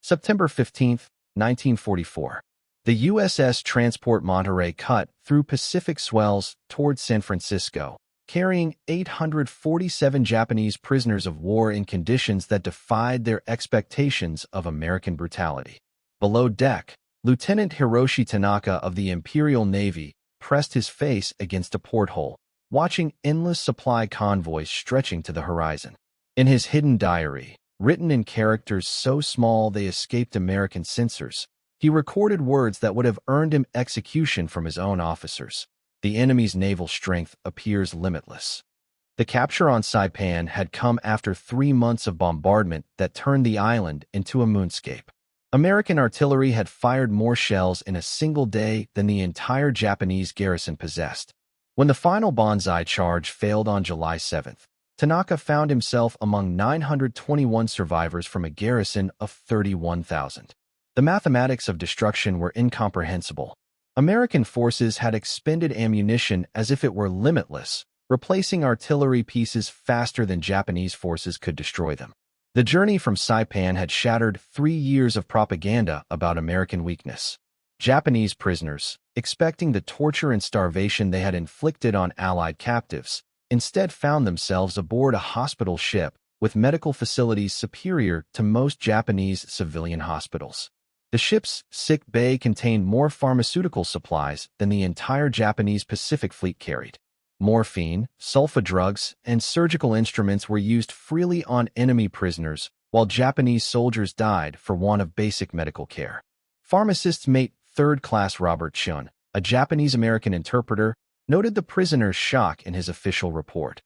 September 15, 1944. The USS Transport Monterey cut through Pacific swells toward San Francisco, carrying 847 Japanese prisoners of war in conditions that defied their expectations of American brutality. Below deck, Lieutenant Hiroshi Tanaka of the Imperial Navy pressed his face against a porthole, watching endless supply convoys stretching to the horizon. In his hidden diary, written in characters so small they escaped American censors, he recorded words that would have earned him execution from his own officers. The enemy's naval strength appears limitless. The capture on Saipan had come after 3 months of bombardment that turned the island into a moonscape. American artillery had fired more shells in a single day than the entire Japanese garrison possessed. When the final banzai charge failed on July 7th, Tanaka found himself among 921 survivors from a garrison of 31,000. The mathematics of destruction were incomprehensible. American forces had expended ammunition as if it were limitless, replacing artillery pieces faster than Japanese forces could destroy them. The journey from Saipan had shattered 3 years of propaganda about American weakness. Japanese prisoners, expecting the torture and starvation they had inflicted on Allied captives, instead found themselves aboard a hospital ship with medical facilities superior to most Japanese civilian hospitals. The ship's sick bay contained more pharmaceutical supplies than the entire Japanese Pacific Fleet carried. Morphine, sulfa drugs, and surgical instruments were used freely on enemy prisoners, while Japanese soldiers died for want of basic medical care. Pharmacist's mate third-class Robert Chun, a Japanese-American interpreter, noted the prisoners' shock in his official report.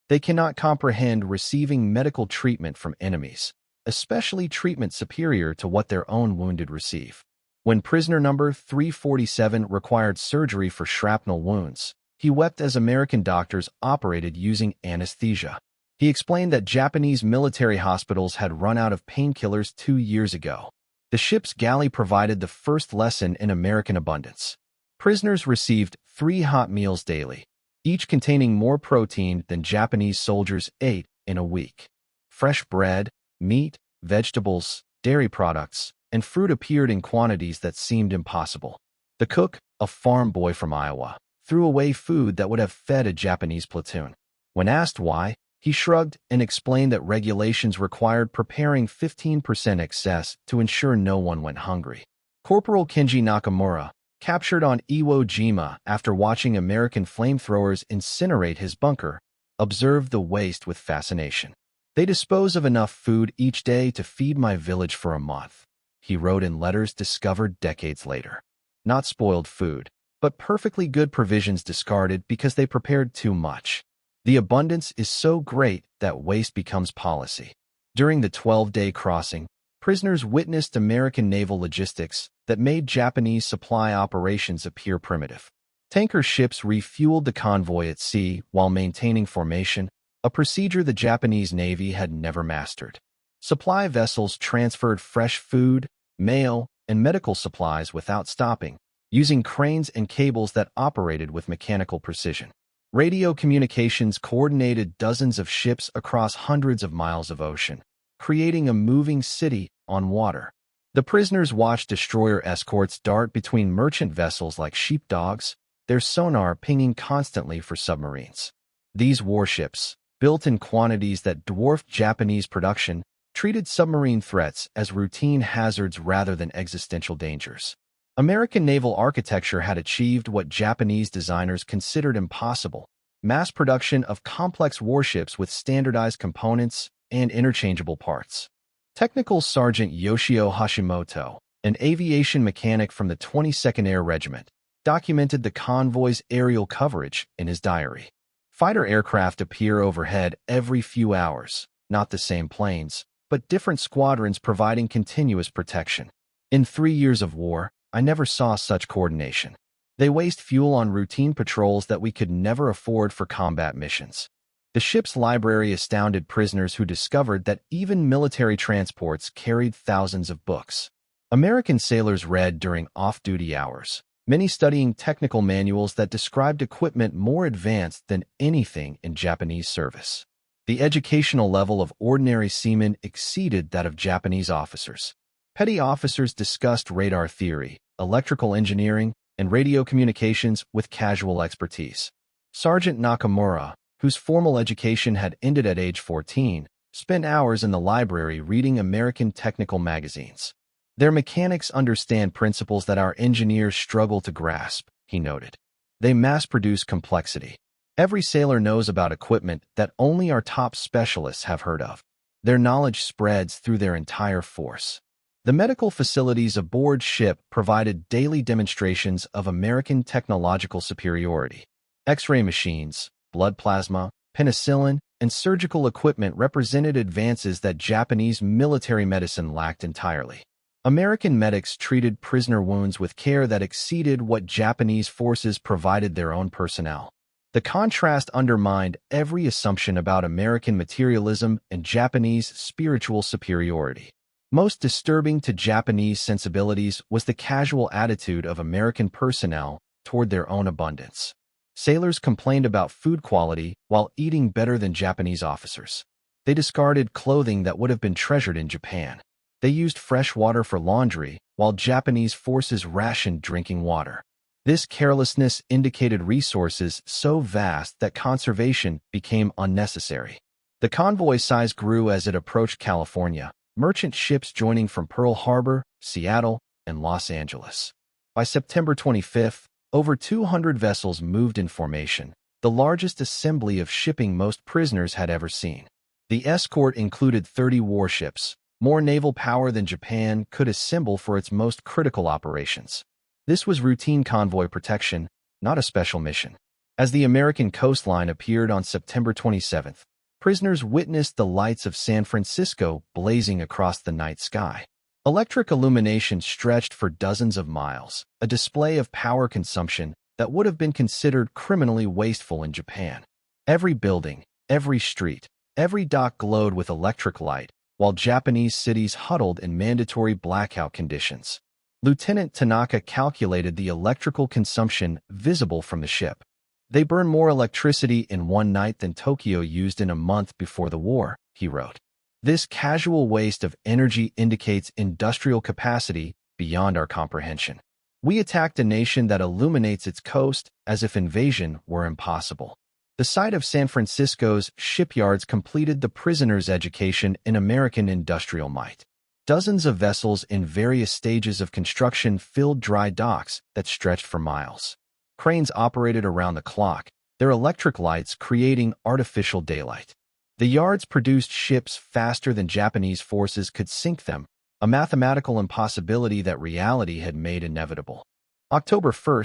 They cannot comprehend receiving medical treatment from enemies, especially treatment superior to what their own wounded receive. When prisoner number 347 required surgery for shrapnel wounds, he wept as American doctors operated using anesthesia. He explained that Japanese military hospitals had run out of painkillers 2 years ago. The ship's galley provided the first lesson in American abundance. Prisoners received 3 hot meals daily, each containing more protein than Japanese soldiers ate in a week. Fresh bread, meat, vegetables, dairy products, and fruit appeared in quantities that seemed impossible. The cook, a farm boy from Iowa, threw away food that would have fed a Japanese platoon. When asked why, he shrugged and explained that regulations required preparing 15% excess to ensure no one went hungry. Corporal Kenji Nakamura, captured on Iwo Jima after watching American flamethrowers incinerate his bunker, observed the waste with fascination. "They dispose of enough food each day to feed my village for a month," he wrote in letters discovered decades later. Not spoiled food, but perfectly good provisions discarded because they prepared too much. The abundance is so great that waste becomes policy. During the 12-day crossing, prisoners witnessed American naval logistics that made Japanese supply operations appear primitive. Tanker ships refueled the convoy at sea while maintaining formation, a procedure the Japanese Navy had never mastered. Supply vessels transferred fresh food, mail, and medical supplies without stopping, using cranes and cables that operated with mechanical precision. Radio communications coordinated dozens of ships across hundreds of miles of ocean, creating a moving city on water. The prisoners watched destroyer escorts dart between merchant vessels like sheepdogs, their sonar pinging constantly for submarines. These warships, built in quantities that dwarfed Japanese production, treated submarine threats as routine hazards rather than existential dangers. American naval architecture had achieved what Japanese designers considered impossible: mass production of complex warships with standardized components and interchangeable parts. Technical Sergeant Yoshio Hashimoto, an aviation mechanic from the 22nd Air Regiment, documented the convoy's aerial coverage in his diary. Fighter aircraft appear overhead every few hours, not the same planes, but different squadrons providing continuous protection. In 3 years of war, I never saw such coordination. They waste fuel on routine patrols that we could never afford for combat missions. The ship's library astounded prisoners who discovered that even military transports carried thousands of books. American sailors read during off-duty hours, many studying technical manuals that described equipment more advanced than anything in Japanese service. The educational level of ordinary seamen exceeded that of Japanese officers. Petty officers discussed radar theory, electrical engineering, and radio communications with casual expertise. Sergeant Nakamura, whose formal education had ended at age 14, spent hours in the library reading American technical magazines. Their mechanics understand principles that our engineers struggle to grasp, he noted. They mass-produce complexity. Every sailor knows about equipment that only our top specialists have heard of. Their knowledge spreads through their entire force. The medical facilities aboard ship provided daily demonstrations of American technological superiority. X-ray machines, blood plasma, penicillin, and surgical equipment represented advances that Japanese military medicine lacked entirely. American medics treated prisoner wounds with care that exceeded what Japanese forces provided their own personnel. The contrast undermined every assumption about American materialism and Japanese spiritual superiority. Most disturbing to Japanese sensibilities was the casual attitude of American personnel toward their own abundance. Sailors complained about food quality while eating better than Japanese officers. They discarded clothing that would have been treasured in Japan. They used fresh water for laundry, while Japanese forces rationed drinking water. This carelessness indicated resources so vast that conservation became unnecessary. The convoy size grew as it approached California, merchant ships joining from Pearl Harbor, Seattle, and Los Angeles. By September 25, over 200 vessels moved in formation, the largest assembly of shipping most prisoners had ever seen. The escort included 30 warships, more naval power than Japan could assemble for its most critical operations. This was routine convoy protection, not a special mission. As the American coastline appeared on September 27, prisoners witnessed the lights of San Francisco blazing across the night sky. Electric illumination stretched for dozens of miles, a display of power consumption that would have been considered criminally wasteful in Japan. Every building, every street, every dock glowed with electric light, while Japanese cities huddled in mandatory blackout conditions. Lieutenant Tanaka calculated the electrical consumption visible from the ship. They burn more electricity in one night than Tokyo used in a month before the war, he wrote. This casual waste of energy indicates industrial capacity beyond our comprehension. We attacked a nation that illuminates its coast as if invasion were impossible. The sight of San Francisco's shipyards completed the prisoners' education in American industrial might. Dozens of vessels in various stages of construction filled dry docks that stretched for miles. Cranes operated around the clock, their electric lights creating artificial daylight. The yards produced ships faster than Japanese forces could sink them, a mathematical impossibility that reality had made inevitable. October 1,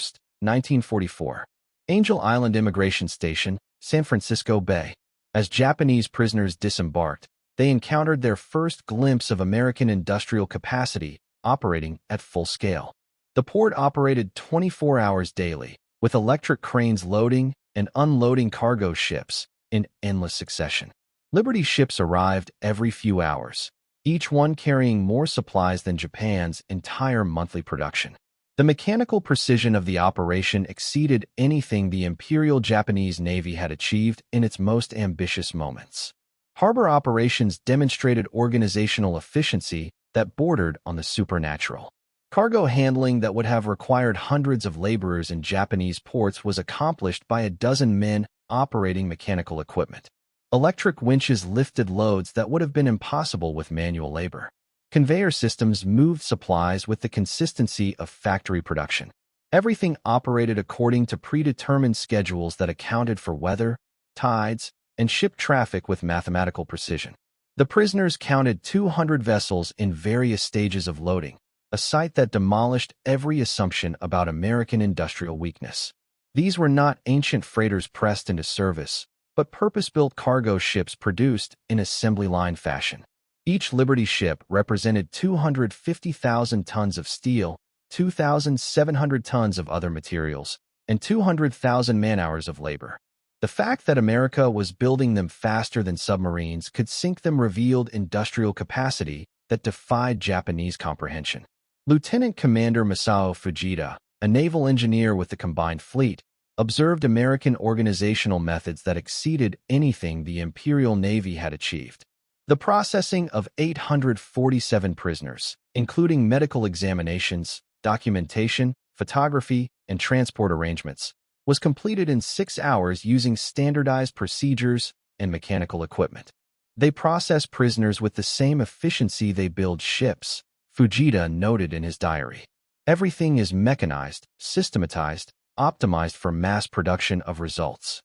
1944. Angel Island Immigration Station, San Francisco Bay. As Japanese prisoners disembarked, they encountered their first glimpse of American industrial capacity operating at full scale. The port operated 24 hours daily, with electric cranes loading and unloading cargo ships in endless succession. Liberty ships arrived every few hours, each one carrying more supplies than Japan's entire monthly production. The mechanical precision of the operation exceeded anything the Imperial Japanese Navy had achieved in its most ambitious moments. Harbor operations demonstrated organizational efficiency that bordered on the supernatural. Cargo handling that would have required hundreds of laborers in Japanese ports was accomplished by a dozen men operating mechanical equipment. Electric winches lifted loads that would have been impossible with manual labor. Conveyor systems moved supplies with the consistency of factory production. Everything operated according to predetermined schedules that accounted for weather, tides, and ship traffic with mathematical precision. The prisoners counted 200 vessels in various stages of loading, a sight that demolished every assumption about American industrial weakness. These were not ancient freighters pressed into service, but purpose-built cargo ships produced in assembly line fashion. Each Liberty ship represented 250,000 tons of steel, 2,700 tons of other materials, and 200,000 man-hours of labor. The fact that America was building them faster than submarines could sink them revealed industrial capacity that defied Japanese comprehension. Lieutenant Commander Masao Fujita, a naval engineer with the combined fleet, observed American organizational methods that exceeded anything the Imperial Navy had achieved. The processing of 847 prisoners, including medical examinations, documentation, photography, and transport arrangements, was completed in 6 hours using standardized procedures and mechanical equipment. They process prisoners with the same efficiency they build ships, Fujita noted in his diary. Everything is mechanized, systematized, optimized for mass production of results.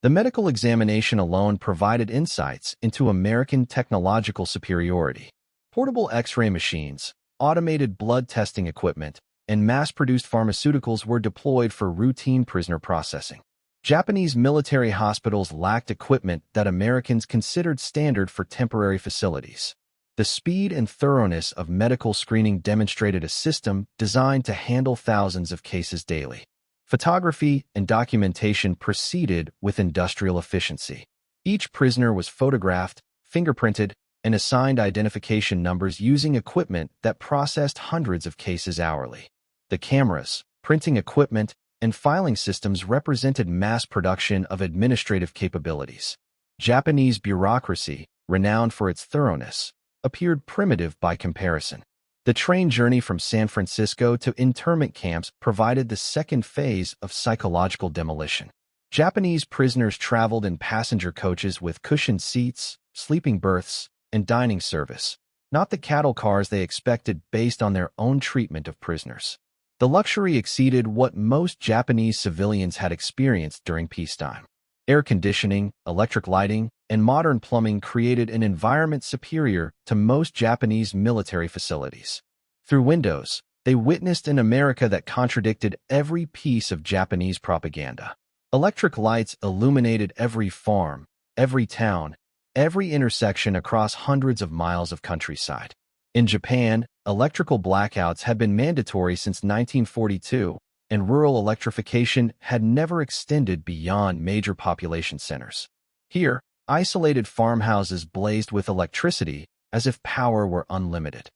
The medical examination alone provided insights into American technological superiority. Portable X-ray machines, automated blood testing equipment, and mass-produced pharmaceuticals were deployed for routine prisoner processing. Japanese military hospitals lacked equipment that Americans considered standard for temporary facilities. The speed and thoroughness of medical screening demonstrated a system designed to handle thousands of cases daily. Photography and documentation proceeded with industrial efficiency. Each prisoner was photographed, fingerprinted, and assigned identification numbers using equipment that processed hundreds of cases hourly. The cameras, printing equipment, and filing systems represented mass production of administrative capabilities. Japanese bureaucracy, renowned for its thoroughness, appeared primitive by comparison. The train journey from San Francisco to internment camps provided the second phase of psychological demolition. Japanese prisoners traveled in passenger coaches with cushioned seats, sleeping berths, and dining service, not the cattle cars they expected based on their own treatment of prisoners. The luxury exceeded what most Japanese civilians had experienced during peacetime. Air conditioning, electric lighting, and modern plumbing created an environment superior to most Japanese military facilities. Through windows, they witnessed an America that contradicted every piece of Japanese propaganda. Electric lights illuminated every farm, every town, every intersection across hundreds of miles of countryside. In Japan, electrical blackouts had been mandatory since 1942, and rural electrification had never extended beyond major population centers. Here, isolated farmhouses blazed with electricity as if power were unlimited.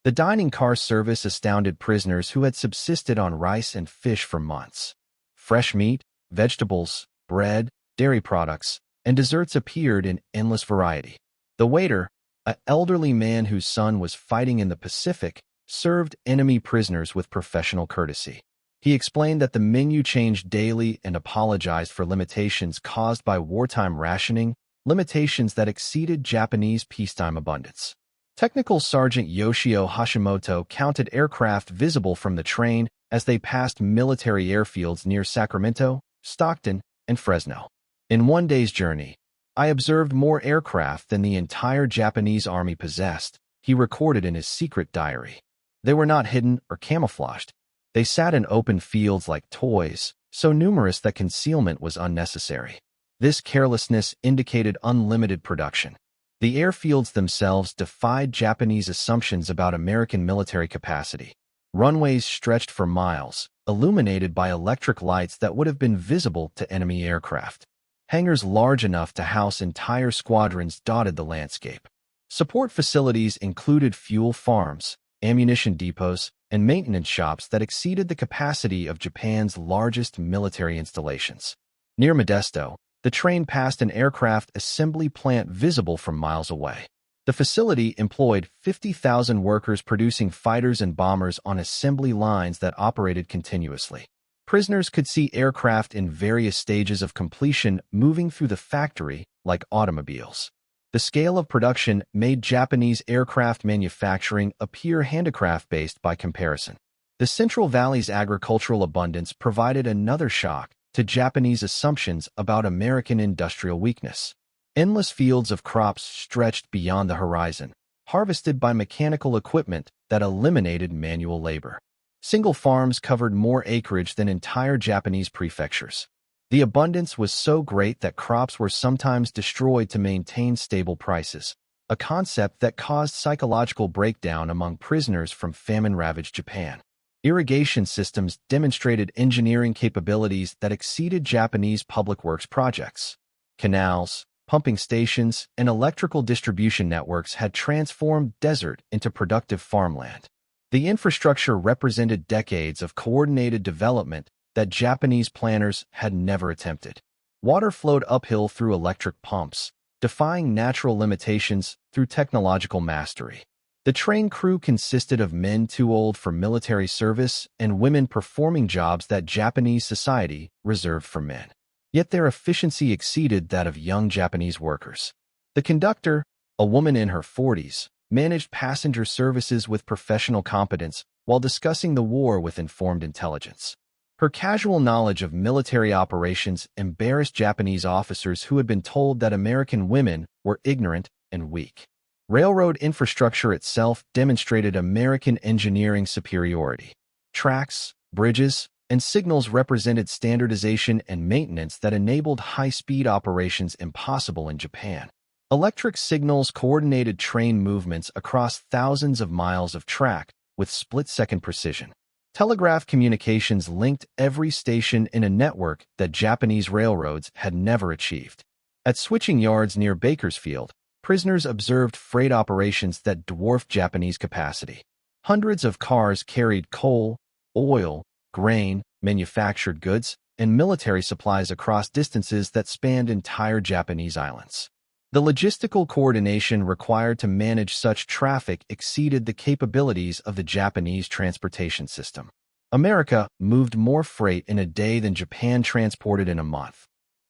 The dining car service astounded prisoners who had subsisted on rice and fish for months. Fresh meat, vegetables, bread, dairy products, and desserts appeared in endless variety. The waiter, an elderly man whose son was fighting in the Pacific, served enemy prisoners with professional courtesy. He explained that the menu changed daily and apologized for limitations caused by wartime rationing, limitations that exceeded Japanese peacetime abundance. Technical Sergeant Yoshio Hashimoto counted aircraft visible from the train as they passed military airfields near Sacramento, Stockton, and Fresno. In one day's journey, I observed more aircraft than the entire Japanese army possessed, he recorded in his secret diary. They were not hidden or camouflaged. They sat in open fields like toys, so numerous that concealment was unnecessary. This carelessness indicated unlimited production. The airfields themselves defied Japanese assumptions about American military capacity. Runways stretched for miles, illuminated by electric lights that would have been visible to enemy aircraft. Hangars large enough to house entire squadrons dotted the landscape. Support facilities included fuel farms, ammunition depots, and maintenance shops that exceeded the capacity of Japan's largest military installations. Near Modesto, the train passed an aircraft assembly plant visible from miles away. The facility employed 50,000 workers producing fighters and bombers on assembly lines that operated continuously. Prisoners could see aircraft in various stages of completion moving through the factory like automobiles. The scale of production made Japanese aircraft manufacturing appear handicraft-based by comparison. The Central Valley's agricultural abundance provided another shock to Japanese assumptions about American industrial weakness. Endless fields of crops stretched beyond the horizon, harvested by mechanical equipment that eliminated manual labor. Single farms covered more acreage than entire Japanese prefectures. The abundance was so great that crops were sometimes destroyed to maintain stable prices, a concept that caused psychological breakdown among prisoners from famine-ravaged Japan. Irrigation systems demonstrated engineering capabilities that exceeded Japanese public works projects. Canals, pumping stations, and electrical distribution networks had transformed desert into productive farmland. The infrastructure represented decades of coordinated development that Japanese planners had never attempted. Water flowed uphill through electric pumps, defying natural limitations through technological mastery. The train crew consisted of men too old for military service and women performing jobs that Japanese society reserved for men. Yet their efficiency exceeded that of young Japanese workers. The conductor, a woman in her 40s, managed passenger services with professional competence while discussing the war with informed intelligence. Her casual knowledge of military operations embarrassed Japanese officers who had been told that American women were ignorant and weak. Railroad infrastructure itself demonstrated American engineering superiority. Tracks, bridges, and signals represented standardization and maintenance that enabled high-speed operations impossible in Japan. Electric signals coordinated train movements across thousands of miles of track with split-second precision. Telegraph communications linked every station in a network that Japanese railroads had never achieved. At switching yards near Bakersfield, prisoners observed freight operations that dwarfed Japanese capacity. Hundreds of cars carried coal, oil, grain, manufactured goods, and military supplies across distances that spanned entire Japanese islands. The logistical coordination required to manage such traffic exceeded the capabilities of the Japanese transportation system. America moved more freight in a day than Japan transported in a month.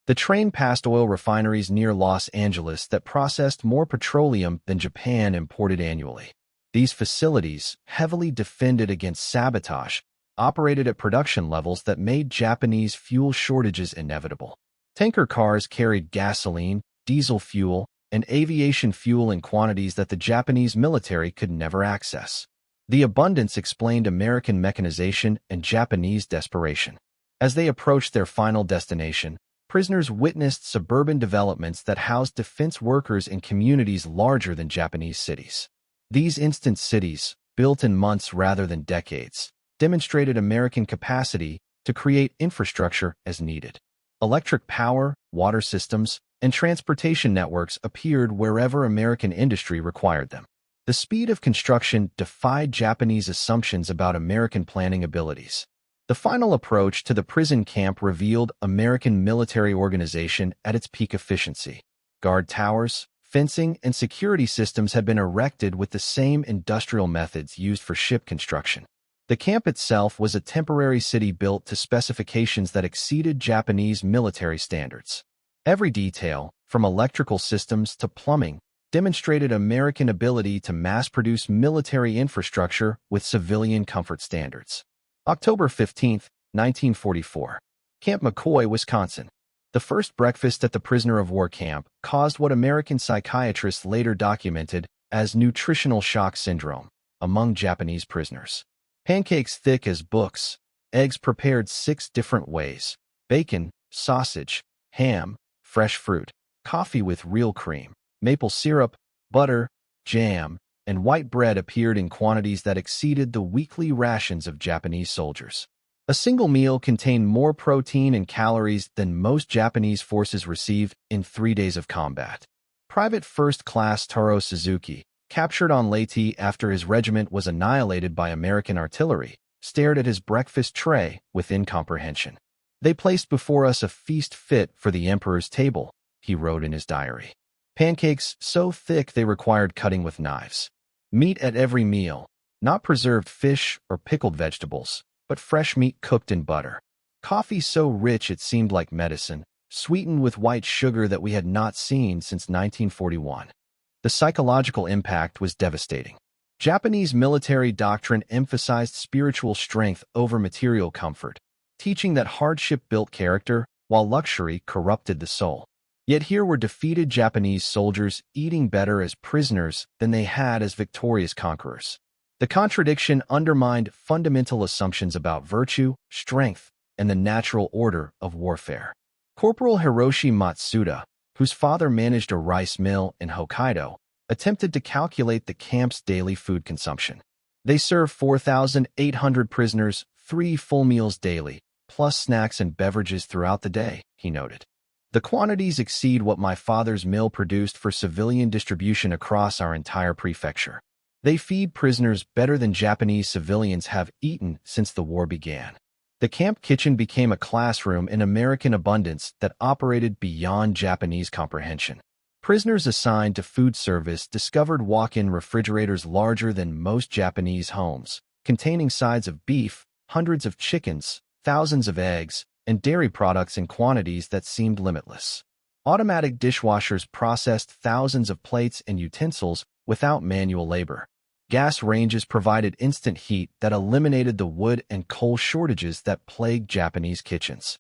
The train passed oil refineries near Los Angeles that processed more petroleum than Japan imported annually. These facilities, heavily defended against sabotage, operated at production levels that made Japanese fuel shortages inevitable. Tanker cars carried gasoline, diesel fuel, and aviation fuel in quantities that the Japanese military could never access. The abundance explained American mechanization and Japanese desperation. As they approached their final destination, prisoners witnessed suburban developments that housed defense workers in communities larger than Japanese cities. These instant cities, built in months rather than decades, demonstrated American capacity to create infrastructure as needed. Electric power, water systems, and transportation networks appeared wherever American industry required them. The speed of construction defied Japanese assumptions about American planning abilities. The final approach to the prison camp revealed American military organization at its peak efficiency. Guard towers, fencing, and security systems had been erected with the same industrial methods used for ship construction. The camp itself was a temporary city built to specifications that exceeded Japanese military standards. Every detail, from electrical systems to plumbing, demonstrated American ability to mass-produce military infrastructure with civilian comfort standards. October 15, 1944. Camp McCoy, Wisconsin. The first breakfast at the prisoner of war camp caused what American psychiatrists later documented as nutritional shock syndrome among Japanese prisoners. Pancakes thick as books, eggs prepared 6 different ways, bacon, sausage, ham, fresh fruit, coffee with real cream, maple syrup, butter, jam, and white bread appeared in quantities that exceeded the weekly rations of Japanese soldiers. A single meal contained more protein and calories than most Japanese forces received in 3 days of combat. Private First Class Taro Suzuki, captured on Leyte after his regiment was annihilated by American artillery, stared at his breakfast tray with incomprehension. "They placed before us a feast fit for the emperor's table," he wrote in his diary. Pancakes so thick they required cutting with knives. Meat at every meal, not preserved fish or pickled vegetables, but fresh meat cooked in butter. Coffee so rich it seemed like medicine, sweetened with white sugar that we had not seen since 1941. The psychological impact was devastating. Japanese military doctrine emphasized spiritual strength over material comfort, teaching that hardship built character, while luxury corrupted the soul. Yet here were defeated Japanese soldiers eating better as prisoners than they had as victorious conquerors. The contradiction undermined fundamental assumptions about virtue, strength, and the natural order of warfare. Corporal Hiroshi Matsuda, whose father managed a rice mill in Hokkaido, attempted to calculate the camp's daily food consumption. "They serve 4,800 prisoners 3 full meals daily, plus snacks and beverages throughout the day," he noted. "The quantities exceed what my father's mill produced for civilian distribution across our entire prefecture. They feed prisoners better than Japanese civilians have eaten since the war began." The camp kitchen became a classroom in American abundance that operated beyond Japanese comprehension. Prisoners assigned to food service discovered walk-in refrigerators larger than most Japanese homes, containing sides of beef, hundreds of chickens, thousands of eggs, and dairy products in quantities that seemed limitless. Automatic dishwashers processed thousands of plates and utensils without manual labor. Gas ranges provided instant heat that eliminated the wood and coal shortages that plagued Japanese kitchens.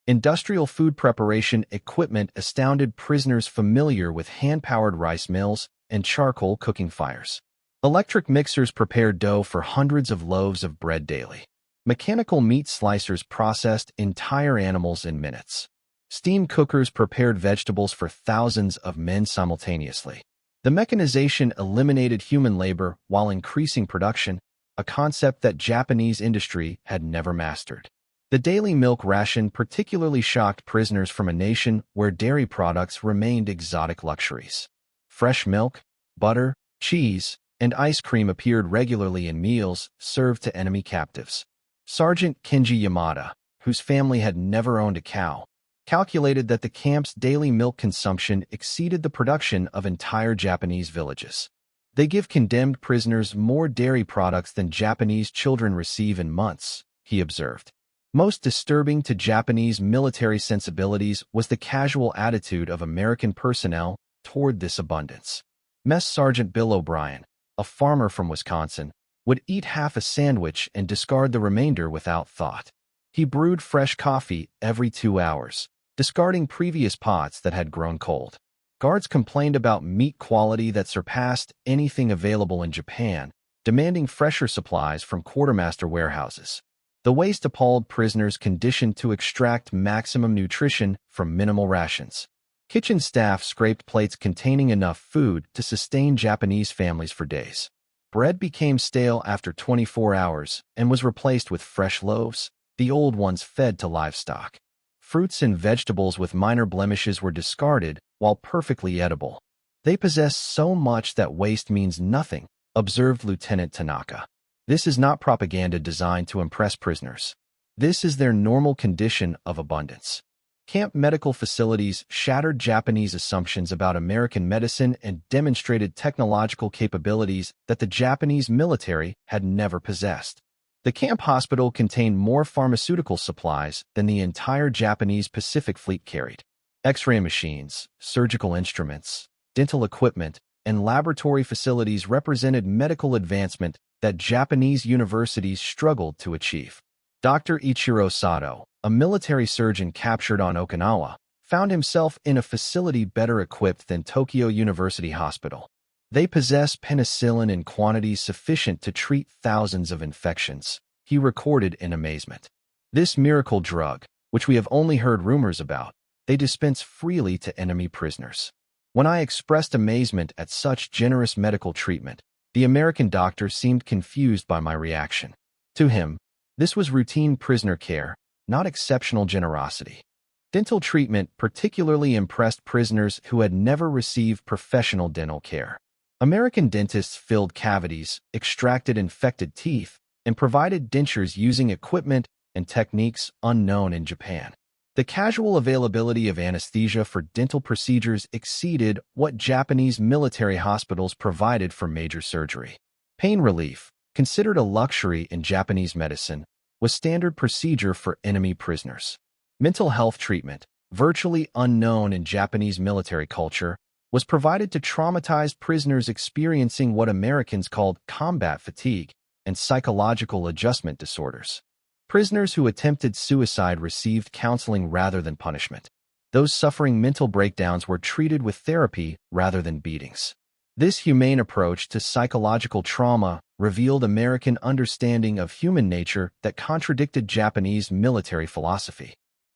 Industrial food preparation equipment astounded prisoners familiar with hand-powered rice mills and charcoal cooking fires. Electric mixers prepared dough for hundreds of loaves of bread daily. Mechanical meat slicers processed entire animals in minutes. Steam cookers prepared vegetables for thousands of men simultaneously. The mechanization eliminated human labor while increasing production, a concept that Japanese industry had never mastered. The daily milk ration particularly shocked prisoners from a nation where dairy products remained exotic luxuries. Fresh milk, butter, cheese, and ice cream appeared regularly in meals served to enemy captives. Sergeant Kenji Yamada, whose family had never owned a cow, calculated that the camp's daily milk consumption exceeded the production of entire Japanese villages. They give condemned prisoners more dairy products than Japanese children receive in months, he observed. Most disturbing to Japanese military sensibilities was the casual attitude of American personnel toward this abundance. Mess Sergeant Bill O'Brien, a farmer from Wisconsin, would eat half a sandwich and discard the remainder without thought. He brewed fresh coffee every 2 hours, discarding previous pots that had grown cold. Guards complained about meat quality that surpassed anything available in Japan, demanding fresher supplies from quartermaster warehouses. The waste appalled prisoners conditioned to extract maximum nutrition from minimal rations. Kitchen staff scraped plates containing enough food to sustain Japanese families for days. Bread became stale after 24 hours and was replaced with fresh loaves, the old ones fed to livestock. Fruits and vegetables with minor blemishes were discarded while perfectly edible. They possess so much that waste means nothing, observed Lieutenant Tanaka. This is not propaganda designed to impress prisoners. This is their normal condition of abundance. Camp medical facilities shattered Japanese assumptions about American medicine and demonstrated technological capabilities that the Japanese military had never possessed. The camp hospital contained more pharmaceutical supplies than the entire Japanese Pacific Fleet carried. X-ray machines, surgical instruments, dental equipment, and laboratory facilities represented medical advancement that Japanese universities struggled to achieve. Dr. Ichiro Sato, a military surgeon captured on Okinawa, found himself in a facility better equipped than Tokyo University Hospital. They possess penicillin in quantities sufficient to treat thousands of infections, he recorded in amazement. This miracle drug, which we have only heard rumors about, they dispense freely to enemy prisoners. When I expressed amazement at such generous medical treatment, the American doctor seemed confused by my reaction. To him, this was routine prisoner care, not exceptional generosity. Dental treatment particularly impressed prisoners who had never received professional dental care. American dentists filled cavities, extracted infected teeth, and provided dentures using equipment and techniques unknown in Japan. The casual availability of anesthesia for dental procedures exceeded what Japanese military hospitals provided for major surgery. Pain relief, considered a luxury in Japanese medicine, was standard procedure for enemy prisoners. Mental health treatment, virtually unknown in Japanese military culture, was provided to traumatized prisoners experiencing what Americans called combat fatigue and psychological adjustment disorders. Prisoners who attempted suicide received counseling rather than punishment. Those suffering mental breakdowns were treated with therapy rather than beatings. This humane approach to psychological trauma revealed American understanding of human nature that contradicted Japanese military philosophy.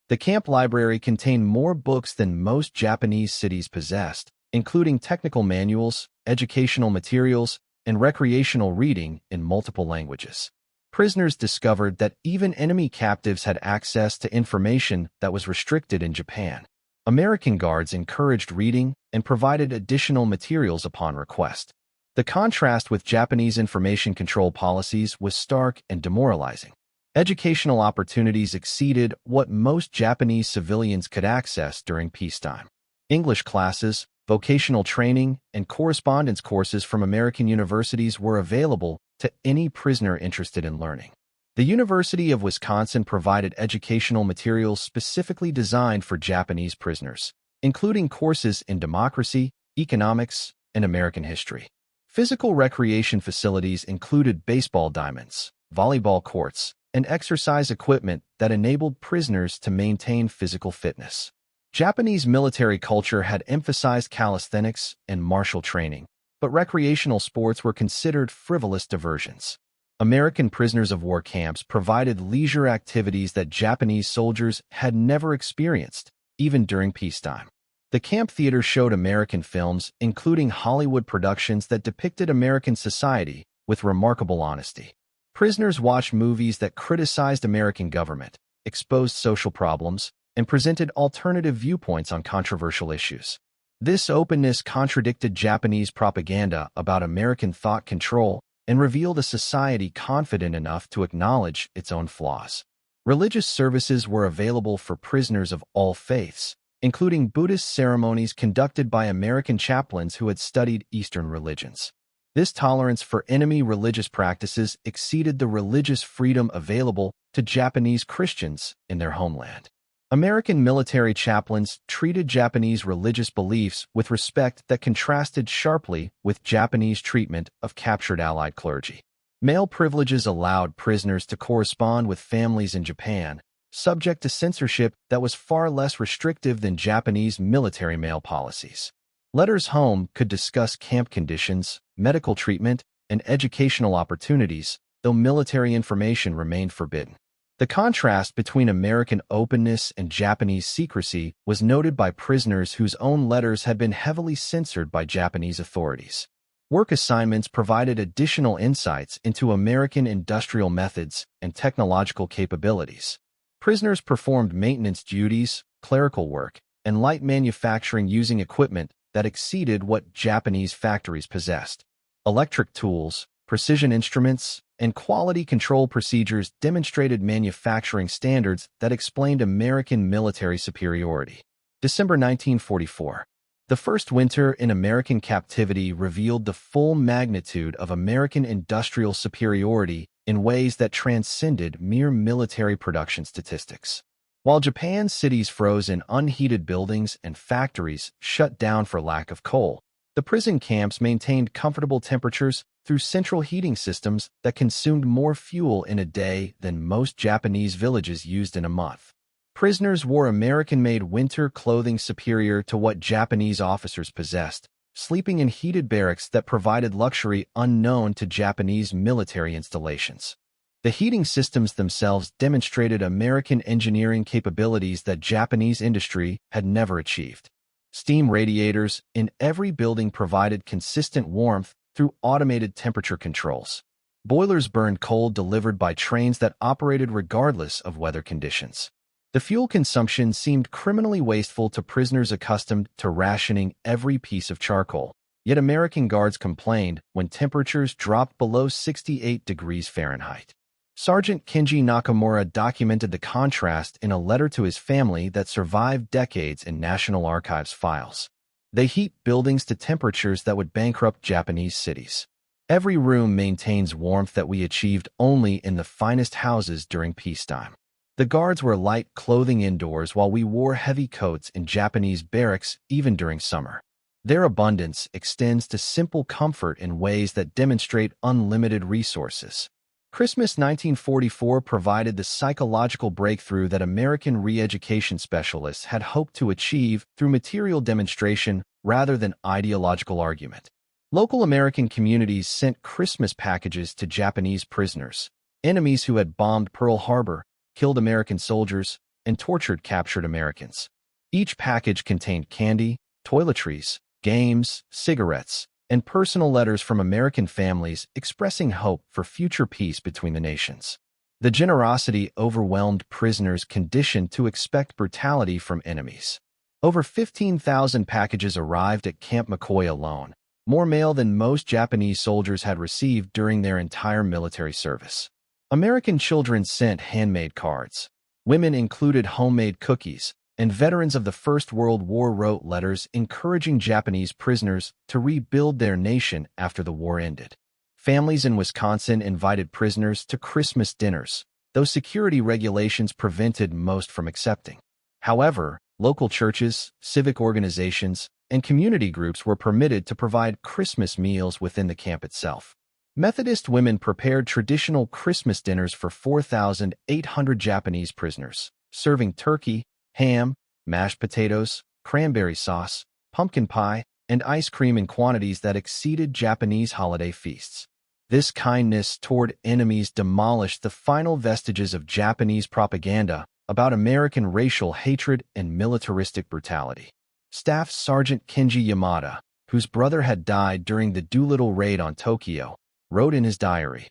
The camp library contained more books than most Japanese cities possessed, including technical manuals, educational materials, and recreational reading in multiple languages. Prisoners discovered that even enemy captives had access to information that was restricted in Japan. American guards encouraged reading and provided additional materials upon request. The contrast with Japanese information control policies was stark and demoralizing. Educational opportunities exceeded what most Japanese civilians could access during peacetime. English classes, Vocational training and correspondence courses from American universities were available to any prisoner interested in learning. The University of Wisconsin provided educational materials specifically designed for Japanese prisoners, including courses in democracy, economics, and American history. Physical recreation facilities included baseball diamonds, volleyball courts, and exercise equipment that enabled prisoners to maintain physical fitness. Japanese military culture had emphasized calisthenics and martial training, but recreational sports were considered frivolous diversions. American prisoners of war camps provided leisure activities that Japanese soldiers had never experienced, even during peacetime. The camp theater showed American films, including Hollywood productions that depicted American society with remarkable honesty. Prisoners watched movies that criticized American government, exposed social problems, and presented alternative viewpoints on controversial issues. This openness contradicted Japanese propaganda about American thought control and revealed a society confident enough to acknowledge its own flaws. Religious services were available for prisoners of all faiths, including Buddhist ceremonies conducted by American chaplains who had studied Eastern religions. This tolerance for enemy religious practices exceeded the religious freedom available to Japanese Christians in their homeland. American military chaplains treated Japanese religious beliefs with respect that contrasted sharply with Japanese treatment of captured Allied clergy. Male privileges allowed prisoners to correspond with families in Japan, subject to censorship that was far less restrictive than Japanese military mail policies. Letters home could discuss camp conditions, medical treatment, and educational opportunities, though military information remained forbidden. The contrast between American openness and Japanese secrecy was noted by prisoners whose own letters had been heavily censored by Japanese authorities. Work assignments provided additional insights into American industrial methods and technological capabilities. Prisoners performed maintenance duties, clerical work, and light manufacturing using equipment that exceeded what Japanese factories possessed. Electric tools, precision instruments, and quality control procedures demonstrated manufacturing standards that explained American military superiority. December 1944. The first winter in American captivity revealed the full magnitude of American industrial superiority in ways that transcended mere military production statistics. While Japan's cities froze in unheated buildings and factories shut down for lack of coal, the prison camps maintained comfortable temperatures through central heating systems that consumed more fuel in a day than most Japanese villages used in a month. Prisoners wore American-made winter clothing superior to what Japanese officers possessed, sleeping in heated barracks that provided luxury unknown to Japanese military installations. The heating systems themselves demonstrated American engineering capabilities that Japanese industry had never achieved. Steam radiators in every building provided consistent warmth through automated temperature controls. Boilers burned coal delivered by trains that operated regardless of weather conditions. The fuel consumption seemed criminally wasteful to prisoners accustomed to rationing every piece of charcoal, yet American guards complained when temperatures dropped below 68 degrees Fahrenheit. Sergeant Kenji Nakamura documented the contrast in a letter to his family that survived decades in National Archives files. They heat buildings to temperatures that would bankrupt Japanese cities. Every room maintains warmth that we achieved only in the finest houses during peacetime. The guards wore light clothing indoors while we wore heavy coats in Japanese barracks even during summer. Their abundance extends to simple comfort in ways that demonstrate unlimited resources. Christmas 1944 provided the psychological breakthrough that American reeducation specialists had hoped to achieve through material demonstration rather than ideological argument. Local American communities sent Christmas packages to Japanese prisoners, enemies who had bombed Pearl Harbor, killed American soldiers, and tortured captured Americans. Each package contained candy, toiletries, games, cigarettes, and personal letters from American families expressing hope for future peace between the nations. The generosity overwhelmed prisoners conditioned to expect brutality from enemies. Over 15,000 packages arrived at Camp McCoy alone, more mail than most Japanese soldiers had received during their entire military service. American children sent handmade cards. Women included homemade cookies, and veterans of the First World War wrote letters encouraging Japanese prisoners to rebuild their nation after the war ended. Families in Wisconsin invited prisoners to Christmas dinners, though security regulations prevented most from accepting. However, local churches, civic organizations, and community groups were permitted to provide Christmas meals within the camp itself. Methodist women prepared traditional Christmas dinners for 4,800 Japanese prisoners, serving turkey, ham, mashed potatoes, cranberry sauce, pumpkin pie, and ice cream in quantities that exceeded Japanese holiday feasts. This kindness toward enemies demolished the final vestiges of Japanese propaganda about American racial hatred and militaristic brutality. Staff Sergeant Kenji Yamada, whose brother had died during the Doolittle raid on Tokyo, wrote in his diary,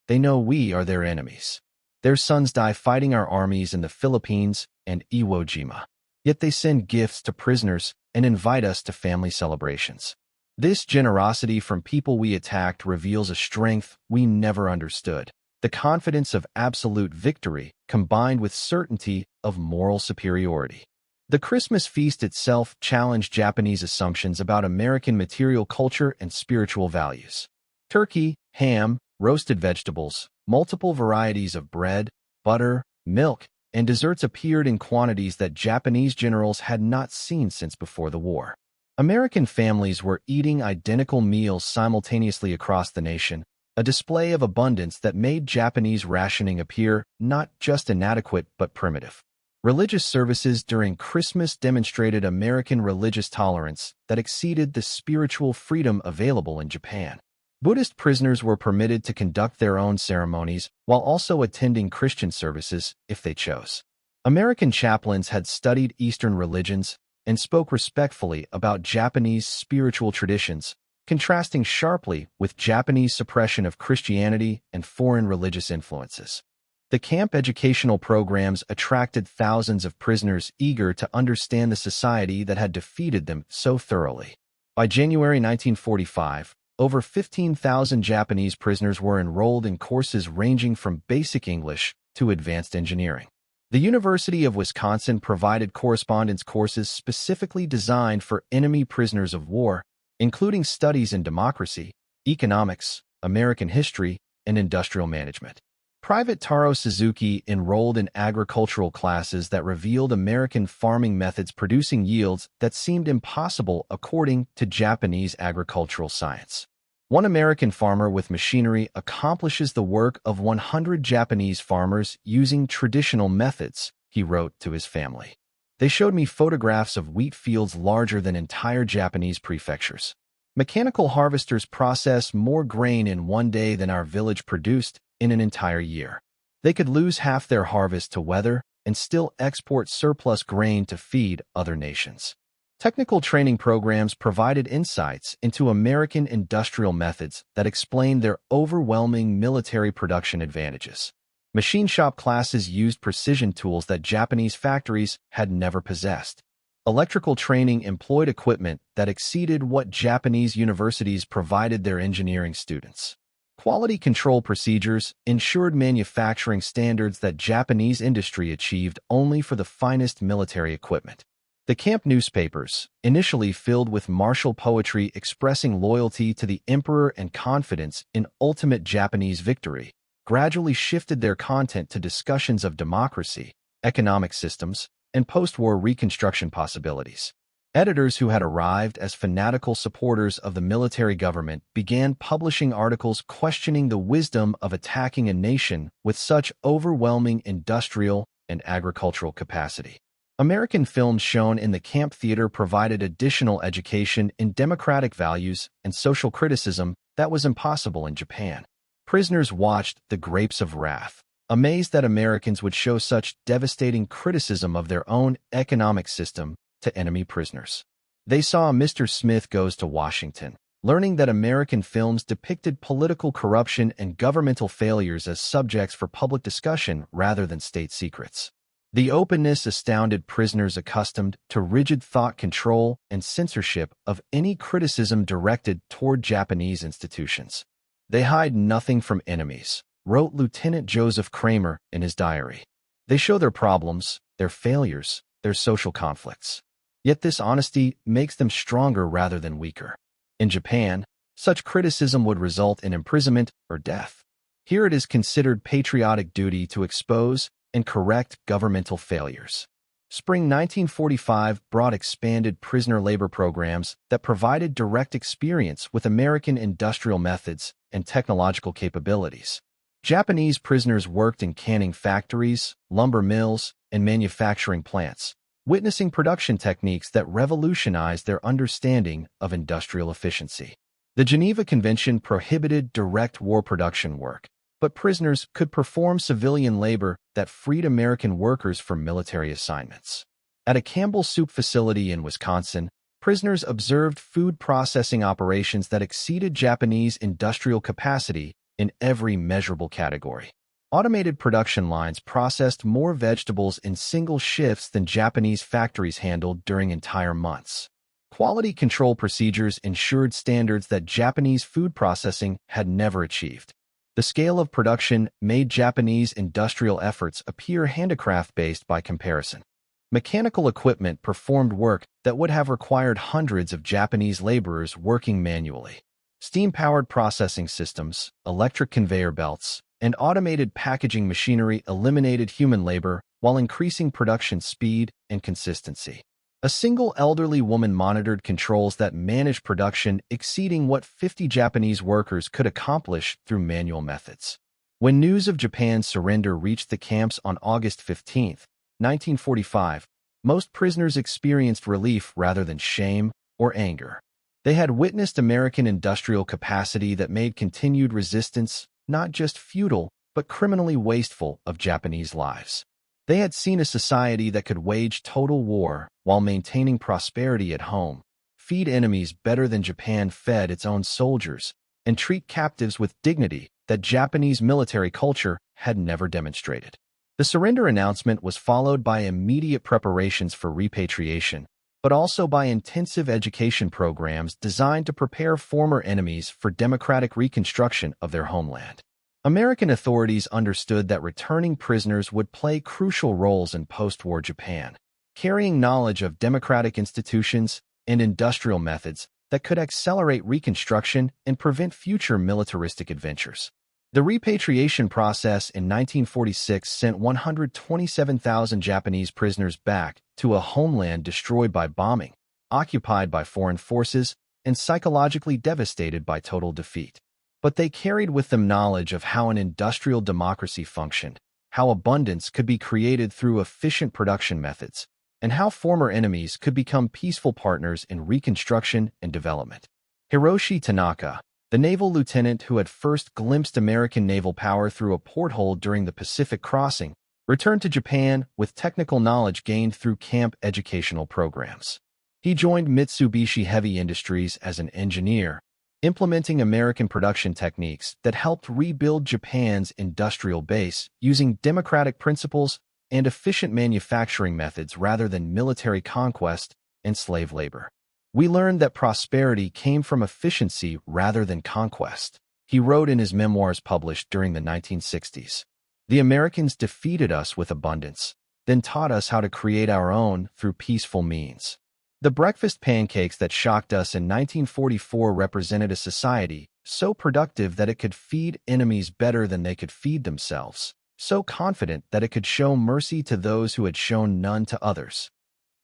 "They know we are their enemies. Their sons die fighting our armies in the Philippines and Iwo Jima. Yet they send gifts to prisoners and invite us to family celebrations. This generosity from people we attacked reveals a strength we never understood, the confidence of absolute victory combined with certainty of moral superiority." The Christmas feast itself challenged Japanese assumptions about American material culture and spiritual values. Turkey, ham, roasted vegetables, multiple varieties of bread, butter, milk, and desserts appeared in quantities that Japanese generals had not seen since before the war. American families were eating identical meals simultaneously across the nation, a display of abundance that made Japanese rationing appear not just inadequate but primitive. Religious services during Christmas demonstrated American religious tolerance that exceeded the spiritual freedom available in Japan. Buddhist prisoners were permitted to conduct their own ceremonies while also attending Christian services if they chose. American chaplains had studied Eastern religions and spoke respectfully about Japanese spiritual traditions, contrasting sharply with Japanese suppression of Christianity and foreign religious influences. The camp educational programs attracted thousands of prisoners eager to understand the society that had defeated them so thoroughly. By January 1945, over 15,000 Japanese prisoners were enrolled in courses ranging from basic English to advanced engineering. The University of Wisconsin provided correspondence courses specifically designed for enemy prisoners of war, including studies in democracy, economics, American history, and industrial management. Private Taro Suzuki enrolled in agricultural classes that revealed American farming methods producing yields that seemed impossible according to Japanese agricultural science. One American farmer with machinery accomplishes the work of 100 Japanese farmers using traditional methods, he wrote to his family. They showed me photographs of wheat fields larger than entire Japanese prefectures. Mechanical harvesters process more grain in one day than our village produced in an entire year. They could lose half their harvest to weather and still export surplus grain to feed other nations. Technical training programs provided insights into American industrial methods that explained their overwhelming military production advantages. Machine shop classes used precision tools that Japanese factories had never possessed. Electrical training employed equipment that exceeded what Japanese universities provided their engineering students. Quality control procedures ensured manufacturing standards that Japanese industry achieved only for the finest military equipment. The camp newspapers, initially filled with martial poetry expressing loyalty to the emperor and confidence in ultimate Japanese victory, gradually shifted their content to discussions of democracy, economic systems, and post-war reconstruction possibilities. Editors who had arrived as fanatical supporters of the military government began publishing articles questioning the wisdom of attacking a nation with such overwhelming industrial and agricultural capacity. American films shown in the camp theater provided additional education in democratic values and social criticism that was impossible in Japan. Prisoners watched The Grapes of Wrath, amazed that Americans would show such devastating criticism of their own economic system to enemy prisoners. They saw Mr. Smith Goes to Washington, learning that American films depicted political corruption and governmental failures as subjects for public discussion rather than state secrets. The openness astounded prisoners accustomed to rigid thought control and censorship of any criticism directed toward Japanese institutions. They hide nothing from enemies, wrote Lieutenant Joseph Kramer in his diary. They show their problems, their failures, their social conflicts. Yet this honesty makes them stronger rather than weaker. In Japan, such criticism would result in imprisonment or death. Here it is considered patriotic duty to expose and correct governmental failures. Spring 1945 brought expanded prisoner labor programs that provided direct experience with American industrial methods and technological capabilities. Japanese prisoners worked in canning factories, lumber mills, and manufacturing plants, witnessing production techniques that revolutionized their understanding of industrial efficiency. The Geneva Convention prohibited direct war production work, but prisoners could perform civilian labor that freed American workers from military assignments. At a Campbell Soup facility in Wisconsin, prisoners observed food processing operations that exceeded Japanese industrial capacity in every measurable category. Automated production lines processed more vegetables in single shifts than Japanese factories handled during entire months. Quality control procedures ensured standards that Japanese food processing had never achieved. The scale of production made Japanese industrial efforts appear handicraft-based by comparison. Mechanical equipment performed work that would have required hundreds of Japanese laborers working manually. Steam-powered processing systems, electric conveyor belts, and automated packaging machinery eliminated human labor while increasing production speed and consistency. A single elderly woman monitored controls that managed production exceeding what 50 Japanese workers could accomplish through manual methods. When news of Japan's surrender reached the camps on August 15, 1945, most prisoners experienced relief rather than shame or anger. They had witnessed American industrial capacity that made continued resistance not just futile, but criminally wasteful of Japanese lives. They had seen a society that could wage total war while maintaining prosperity at home, feed enemies better than Japan fed its own soldiers, and treat captives with dignity that Japanese military culture had never demonstrated. The surrender announcement was followed by immediate preparations for repatriation, but also by intensive education programs designed to prepare former enemies for democratic reconstruction of their homeland. American authorities understood that returning prisoners would play crucial roles in post-war Japan, carrying knowledge of democratic institutions and industrial methods that could accelerate reconstruction and prevent future militaristic adventures. The repatriation process in 1946 sent 127,000 Japanese prisoners back to a homeland destroyed by bombing, occupied by foreign forces, and psychologically devastated by total defeat. But they carried with them knowledge of how an industrial democracy functioned, how abundance could be created through efficient production methods, and how former enemies could become peaceful partners in reconstruction and development. Hiroshi Tanaka, the naval lieutenant who had first glimpsed American naval power through a porthole during the Pacific Crossing, returned to Japan with technical knowledge gained through camp educational programs. He joined Mitsubishi Heavy Industries as an engineer, implementing American production techniques that helped rebuild Japan's industrial base using democratic principles and efficient manufacturing methods rather than military conquest and slave labor. We learned that prosperity came from efficiency rather than conquest, he wrote in his memoirs published during the 1960s. The Americans defeated us with abundance, then taught us how to create our own through peaceful means. The breakfast pancakes that shocked us in 1944 represented a society so productive that it could feed enemies better than they could feed themselves, so confident that it could show mercy to those who had shown none to others.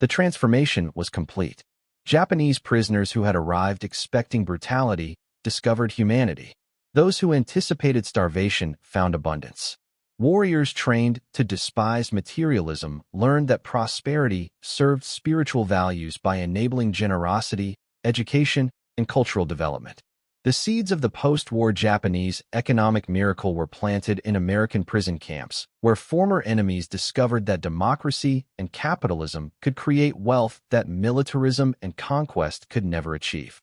The transformation was complete. Japanese prisoners who had arrived expecting brutality discovered humanity. Those who anticipated starvation found abundance. Warriors trained to despise materialism learned that prosperity served spiritual values by enabling generosity, education, and cultural development. The seeds of the post-war Japanese economic miracle were planted in American prison camps, where former enemies discovered that democracy and capitalism could create wealth that militarism and conquest could never achieve.